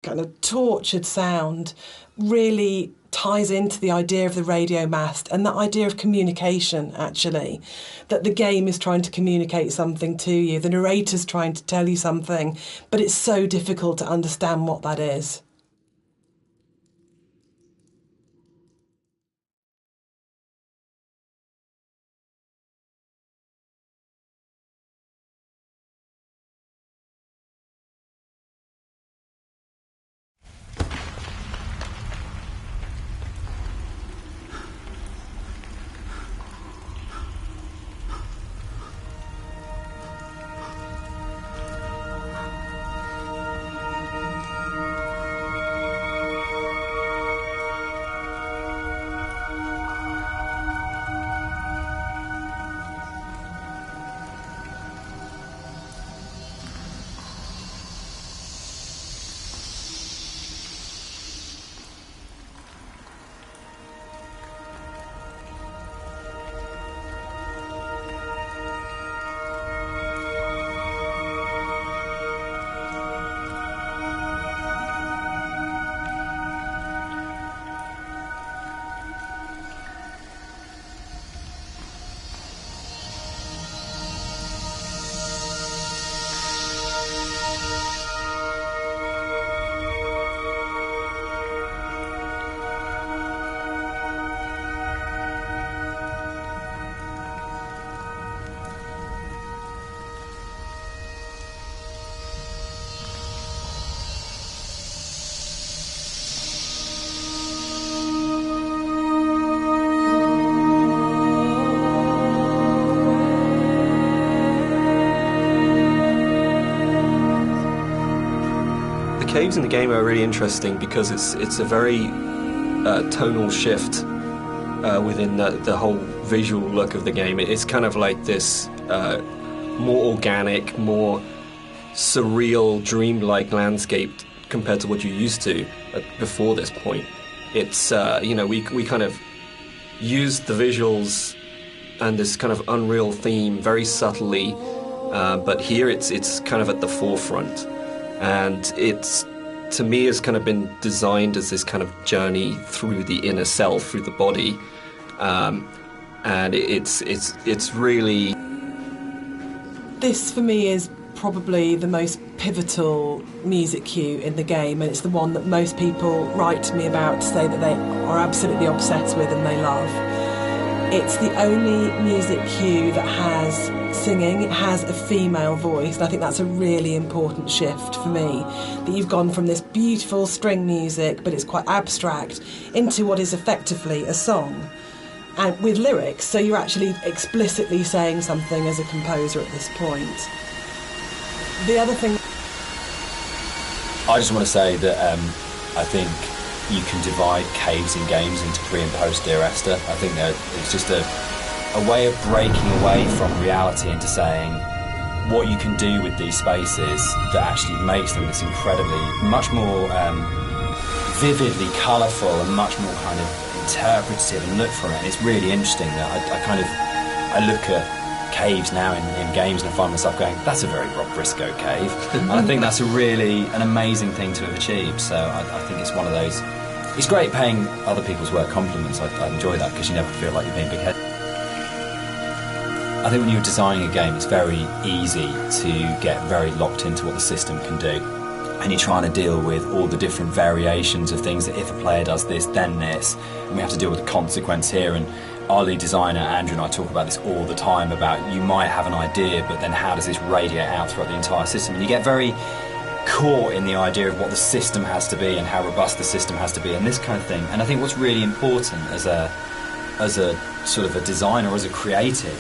kind of tortured sound really ties into the idea of the radio mast and that idea of communication, actually, that the game is trying to communicate something to you, the narrator's trying to tell you something, but it's so difficult to understand what that is. Caves in the game are really interesting because it's a very tonal shift within the whole visual look of the game. It's kind of like this more organic, more surreal, dreamlike landscape compared to what you're used to before this point. It's we kind of used the visuals and this kind of unreal theme very subtly, but here it's kind of at the forefront. And it's, to me, has kind of been designed as this kind of journey through the inner self, through the body, and it's really. This for me is probably the most pivotal music cue in the game, and it's the one that most people write to me about to say that they are absolutely obsessed with and they love. It's the only music cue that has singing. It has a female voice, and I think that's a really important shift for me, that you've gone from this beautiful string music, but it's quite abstract, into what is effectively a song, and with lyrics, so you're actually explicitly saying something as a composer at this point. The other thing... I just want to say that I think you can divide caves in games into pre and post Dear Esther. I think that it's just a way of breaking away from reality into saying what you can do with these spaces that actually makes them this incredibly, much more vividly colourful and much more kind of interpretative and look for it. And it's really interesting that I look at caves now in games and I find myself going, that's a very Rob Briscoe cave. And I think that's an amazing thing to have achieved. So I think it's one of those. It's great paying other people's work compliments. I enjoy that because you never feel like you're being big-headed. I think when you're designing a game, it's very easy to get very locked into what the system can do. And you're trying to deal with all the different variations of things that if a player does this, then this. And we have to deal with the consequence here. And our lead designer, Andrew, and I talk about this all the time, about you might have an idea, but then how does this radiate out throughout the entire system? And you get very caught in the idea of what the system has to be and how robust the system has to be and this kind of thing. And I think what's really important as a sort of a designer, as a creative,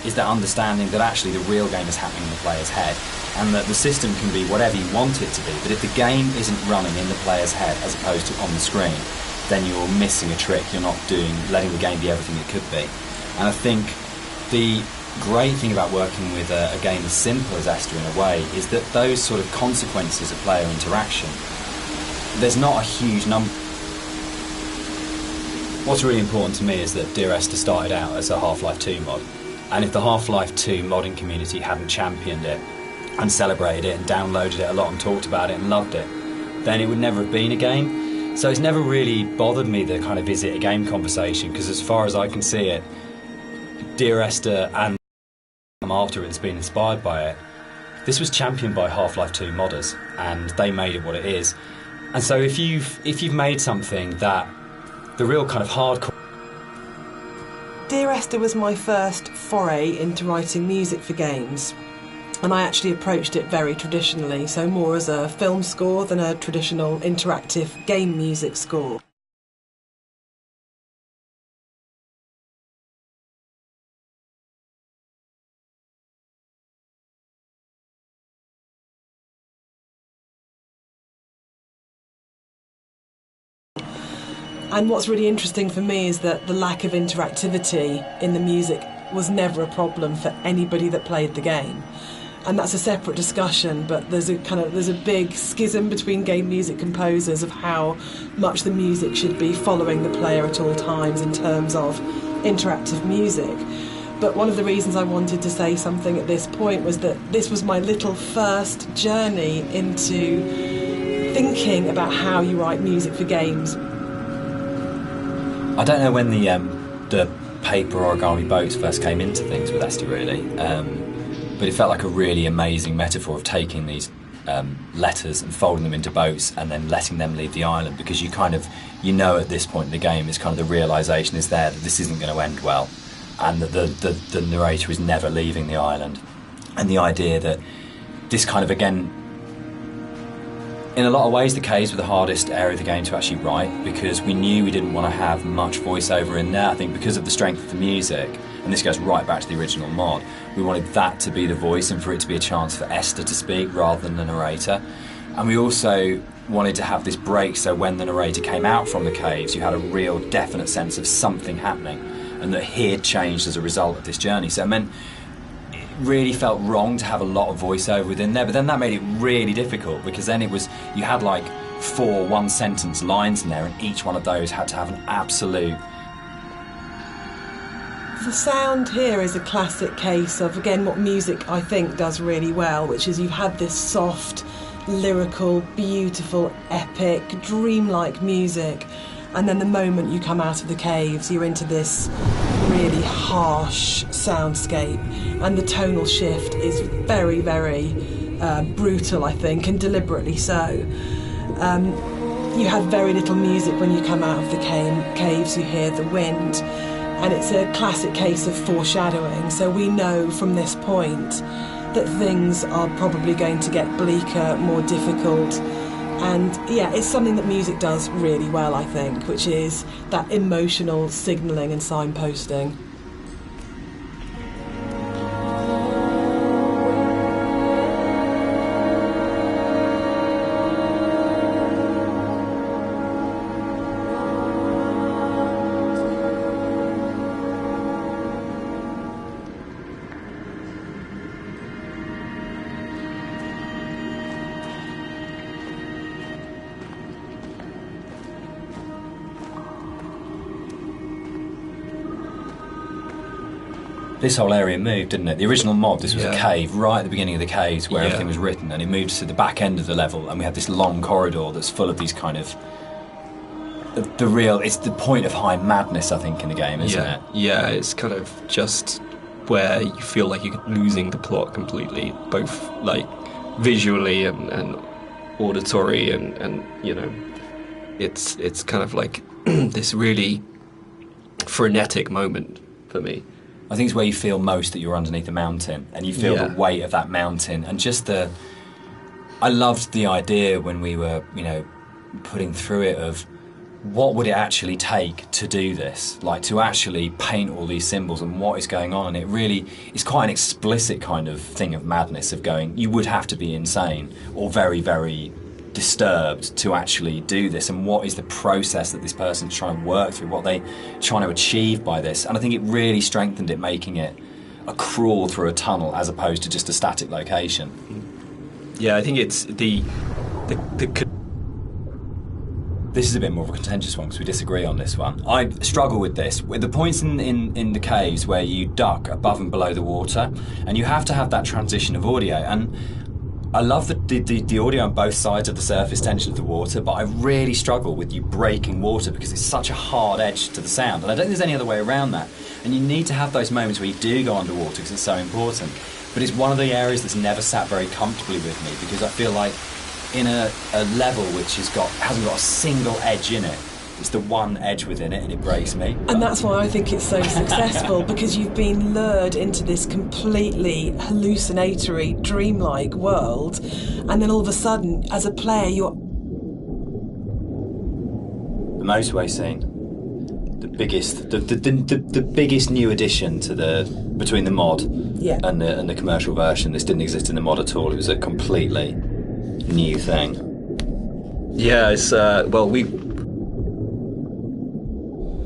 is that understanding that actually the real game is happening in the player's head, and that the system can be whatever you want it to be, but if the game isn't running in the player's head as opposed to on the screen, then you're missing a trick. You're not letting the game be everything it could be. And I think the great thing about working with a game as simple as Esther in a way is that those sort of consequences of player interaction, there's not a huge number. What's really important to me is that Dear Esther started out as a Half-Life 2 mod, and if the Half-Life 2 modding community hadn't championed it and celebrated it and downloaded it a lot and talked about it and loved it, then it would never have been a game. So it's never really bothered me, the kind of is it a game conversation, because as far as I can see it, Dear Esther and after it's been inspired by it, this was championed by Half-Life 2 modders, and they made it what it is. And so if you've made something that the real kind of hardcore... Dear Esther was my first foray into writing music for games, and I actually approached it very traditionally, so more as a film score than a traditional interactive game music score. And what's really interesting for me is that the lack of interactivity in the music was never a problem for anybody that played the game. And that's a separate discussion, but there's a big schism between game music composers of how much the music should be following the player at all times in terms of interactive music. But one of the reasons I wanted to say something at this point was that this was my little first journey into thinking about how you write music for games. I don't know when the paper origami boats first came into things with Esther, really, but it felt like a really amazing metaphor of taking these letters and folding them into boats and then letting them leave the island, because you know at this point in the game, it's kind of the realisation is there that this isn't going to end well, and that the narrator is never leaving the island, and the idea that this kind of, again, in a lot of ways, the caves were the hardest area of the game to actually write, because we knew we didn't want to have much voiceover in there. I think because of the strength of the music, and this goes right back to the original mod, we wanted that to be the voice and for it to be a chance for Esther to speak rather than the narrator. And we also wanted to have this break, so when the narrator came out from the caves, you had a real definite sense of something happening, and that he had changed as a result of this journey. So it meant really felt wrong to have a lot of voiceover within there, but then that made it really difficult, because then you had like 4 one-sentence lines in there, and each one of those had to have an absolute... The sound here is a classic case of, again, what music I think does really well, which is you've had this soft, lyrical, beautiful, epic, dreamlike music, and then the moment you come out of the caves, you're into this really harsh soundscape, and the tonal shift is very, very brutal, I think, and deliberately so. You have very little music when you come out of the caves. You hear the wind, and it's a classic case of foreshadowing, so we know from this point that things are probably going to get bleaker, more difficult. And yeah, it's something that music does really well, I think, which is that emotional signalling and signposting. This whole area moved, didn't it? The original mod, this was a cave right at the beginning of the caves where everything was written, and it moved to the back end of the level, and we had this long corridor that's full of these kind of... it's the point of high madness, I think, in the game, isn't it? Yeah, it's kind of just where you feel like you're losing the plot completely, both like visually and auditory, and you know, it's kind of like this really frenetic moment for me. I think it's where you feel most that you're underneath a mountain, and you feel the weight of that mountain, and just I loved the idea when we were, you know, putting through it of what would it actually take to do this, like to actually paint all these symbols and what is going on, and it really is quite an explicit kind of thing of madness of going, you would have to be insane or very, very disturbed to actually do this, and what is the process that this person's trying to work through, what they're trying to achieve by this. And I think it really strengthened it, making it a crawl through a tunnel as opposed to just a static location. Yeah, I think it's the This is a bit more of a contentious one because we disagree on this one. I struggle with this. With the points in the caves where you duck above and below the water, and you have to have that transition of audio, and I love the audio on both sides of the surface tension of the water, but I really struggle with you breaking water because it's such a hard edge to the sound, and I don't think there's any other way around that. And you need to have those moments where you do go underwater because it's so important. But it's one of the areas that's never sat very comfortably with me, because I feel like in a level which hasn't got a single edge in it, it's the one edge within it, and it breaks me. And that's why I think it's so successful, because you've been lured into this completely hallucinatory, dreamlike world, and then all of a sudden, as a player, you're... The motorway scene, the biggest new addition to between the mod and the commercial version. This didn't exist in the mod at all. It was a completely new thing. Yeah, it's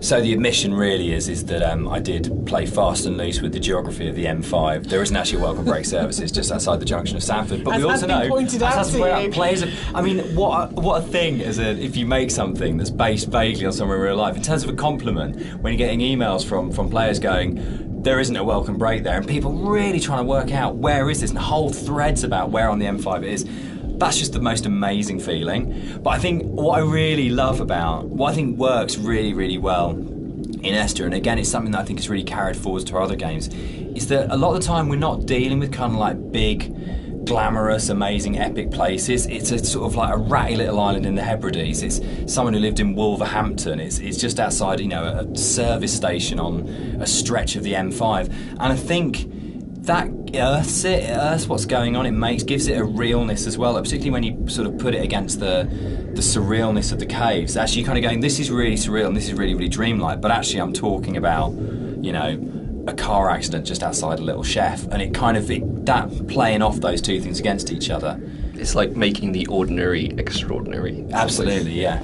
So the admission really is that I did play fast and loose with the geography of the M5. There isn't actually a welcome break service. It's just outside the junction of Sanford. But As we also know, pointed out to you. players. I mean, what a thing if you make something that's based vaguely on somewhere in real life. In terms of a compliment, when you're getting emails from players going, there isn't a welcome break there, and people really trying to work out where is this, and whole threads about where on the M5 it is. That's just the most amazing feeling. But I think what I think works really, really well in Esther, and again it's something that I think is really carried forward to our other games, is that a lot of the time we're not dealing with kind of like big, glamorous, amazing, epic places. It's a sort of like a ratty little island in the Hebrides. It's someone who lived in Wolverhampton. It's just outside, a service station on a stretch of the M5. And I think that earths what's going on. Gives it a realness as well, particularly when you sort of put it against the surrealness of the caves. Actually, kind of going, this is really surreal and this is really, really dreamlike. But actually, I'm talking about, a car accident just outside a little chef, and that playing off those two things against each other. It's like making the ordinary extraordinary. Absolutely, yeah.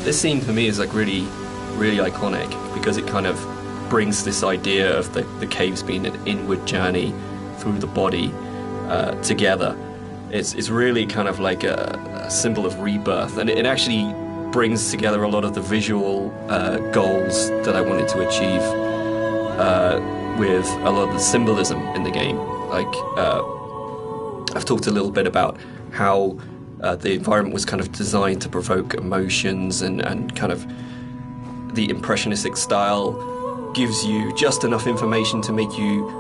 This scene for me is like really, really iconic, because it kind of brings this idea of the caves being an inward journey through the body together. It's really kind of like a symbol of rebirth, and it actually brings together a lot of the visual goals that I wanted to achieve with a lot of the symbolism in the game. Like I've talked a little bit about how the environment was kind of designed to provoke emotions, and kind of the impressionistic style gives you just enough information to make you